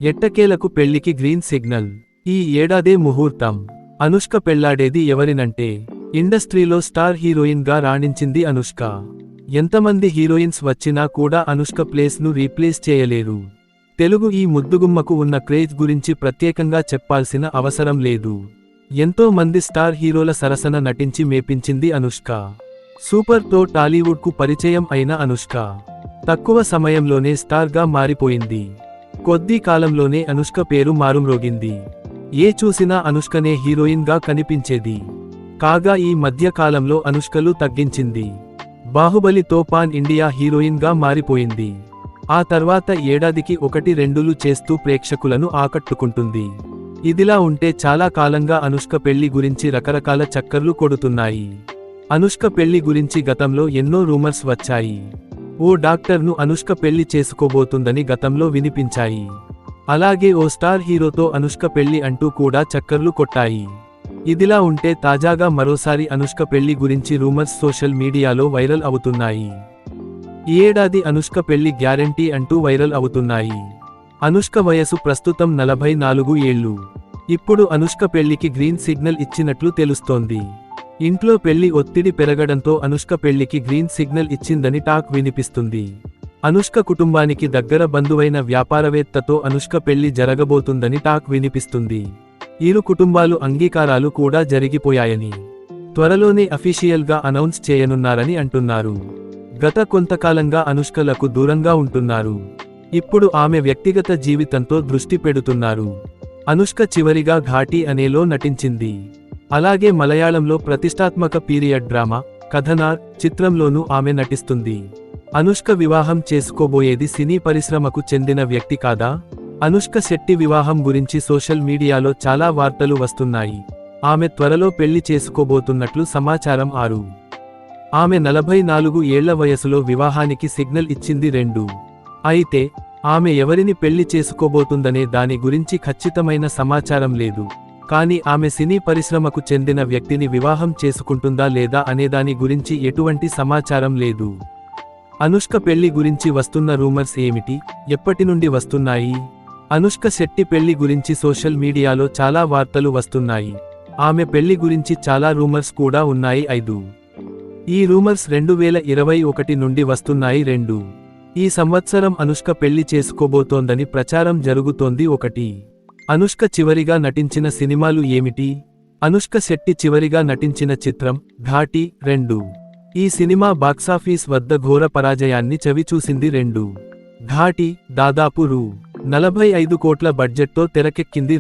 ఎట్టకేలకు పెళ్లికి green signal. ఈ ఏడాదే ముహూర్తం. అనుష్క పెళ్లాడేది ఎవరినంటే ఇండస్ట్రీలో స్టార్ హీరోయిన్ గా రాణించింది అనుష్క. ఎంతమంది హీరోయిన్స్ వచ్చినా కూడా అనుష్క ప్లేస్ ను రీప్లేస్ చేయలేరు. తెలుగు ఈ ముద్దుగుమ్మకు ఉన్న క్రేజ్ గురించి ప్రత్యేకంగా చెప్పాల్సిన అవసరం లేదు. ఎంతో మంది స్టార్ హీరోల సరసన నటించి మేపించింది అనుష్క. సూపర్ తో టాలీవుడ్ కు పరిచయం అయిన అనుష్క తక్కువ సమయంలోనే స్టార్ గా మారిపోయింది. కొద్ది కాలంలోనే అనుష్క పేరు మారుమ్రోగింది. ఏ చూసినా అనుష్కనే హీరోయిన్ గా కనిపించేది. కాగా ఈ మధ్య కాలంలో అనుష్కలు తగ్గించింది. బాహుబలితో పాన్ ఇండియా హీరోయిన్ గా మారిపోయింది. ఆ తర్వాత ఏడాదికి 1-2లు చేస్తూ ప్రేక్షకులను ఆకట్టుకుంటుంది. ఇదిలా ఉంటే చాలా కాలంగా అనుష్క పెళ్లి గురించి రకరకాల చక్కర్లు కొడుతున్నాయి. అనుష్క పెళ్లి గురించి గతంలో ఎన్నో రూమర్స్ వచ్చాయి. ఓ డాక్టర్ను అనుష్క పెళ్లి చేసుకోబోతుందని గతంలో వినిపించాయి. అలాగే ఓ స్టార్ హీరోతో అనుష్క పెళ్లి అంటూ కూడా చక్కర్లు కొట్టాయి. ఇదిలా ఉంటే తాజాగా మరోసారి అనుష్క పెళ్లి గురించి రూమర్స్ సోషల్ మీడియాలో వైరల్ అవుతున్నాయి. ఈ ఏడాది అనుష్క పెళ్లి గ్యారంటీ అంటూ వైరల్ అవుతున్నాయి. అనుష్క వయసు ప్రస్తుతం 44 ఏళ్లు. ఇప్పుడు అనుష్క పెళ్లికి గ్రీన్ సిగ్నల్ ఇచ్చినట్లు తెలుస్తోంది. ఇంట్లో పెళ్లి ఒత్తిడి పెరగడంతో అనుష్క పెళ్లికి గ్రీన్ సిగ్నల్ ఇచ్చిందని టాక్ వినిపిస్తుంది. అనుష్క కుటుంబానికి దగ్గర బంధువైన వ్యాపారవేత్తతో అనుష్క పెళ్లి జరగబోతుందని టాక్ వినిపిస్తుంది. ఇరు కుటుంబాలు అంగీకారాలు కూడా జరిగిపోయాయని, త్వరలోనే అఫీషియల్ గా అనౌన్స్ చేయనున్నారని అంటున్నారు. గత కొంతకాలంగా అనుష్కలకు దూరంగా ఉంటున్నారు. ఇప్పుడు ఆమె వ్యక్తిగత జీవితంతో దృష్టి పెడుతున్నారు. అనుష్క చివరిగా ఘాటీ అనేలో నటించింది. అలాగే మలయాళంలో ప్రతిష్టాత్మక పీరియడ్ డ్రామా కథనార్ చిత్రంలోనూ ఆమె నటిస్తుంది. అనుష్క వివాహం చేసుకోబోయేది సినీ పరిశ్రమకు చెందిన వ్యక్తి కాదా? అనుష్క శెట్టి వివాహం గురించి సోషల్ మీడియాలో చాలా వార్తలు వస్తున్నాయి. ఆమె త్వరలో పెళ్లి చేసుకోబోతున్నట్లు సమాచారం. ఆమె 44 ఏళ్ల వయసులో వివాహానికి సిగ్నల్ ఇచ్చింది. అయితే ఆమె ఎవరిని పెళ్లి చేసుకోబోతుందనే దాని గురించి ఖచ్చితమైన సమాచారం లేదు. కానీ ఆమె సినీ పరిశ్రమకు చెందిన వ్యక్తిని వివాహం చేసుకుంటుందా లేదా అనేదాని గురించి ఎటువంటి సమాచారం లేదు. అనుష్క పెళ్లి గురించి వస్తున్న రూమర్స్ ఏమిటి? ఎప్పటి నుండి వస్తున్నాయి? అనుష్క శెట్టి పెళ్లి గురించి సోషల్ మీడియాలో చాలా వార్తలు వస్తున్నాయి. ఆమె పెళ్లి గురించి చాలా రూమర్స్ కూడా ఉన్నాయి. ఈ రూమర్స్ 2021 నుండి వస్తున్నాయి. ఈ సంవత్సరం అనుష్క పెళ్లి చేసుకోబోతోందని ప్రచారం జరుగుతోంది. అనుష్క చివరిగా నటించిన సినిమాలు ఏమిటి? అనుష్క శెట్టి చివరిగా నటించిన చిత్రం ఘాటీ 2. ఈ సినిమా బాక్సాఫీస్ వద్ద ఘోర పరాజయాన్ని చవిచూసింది. ఘాటీ దాదాపు రూ. 45 కోట్ల బడ్జెట్తో తెరకెక్కింది.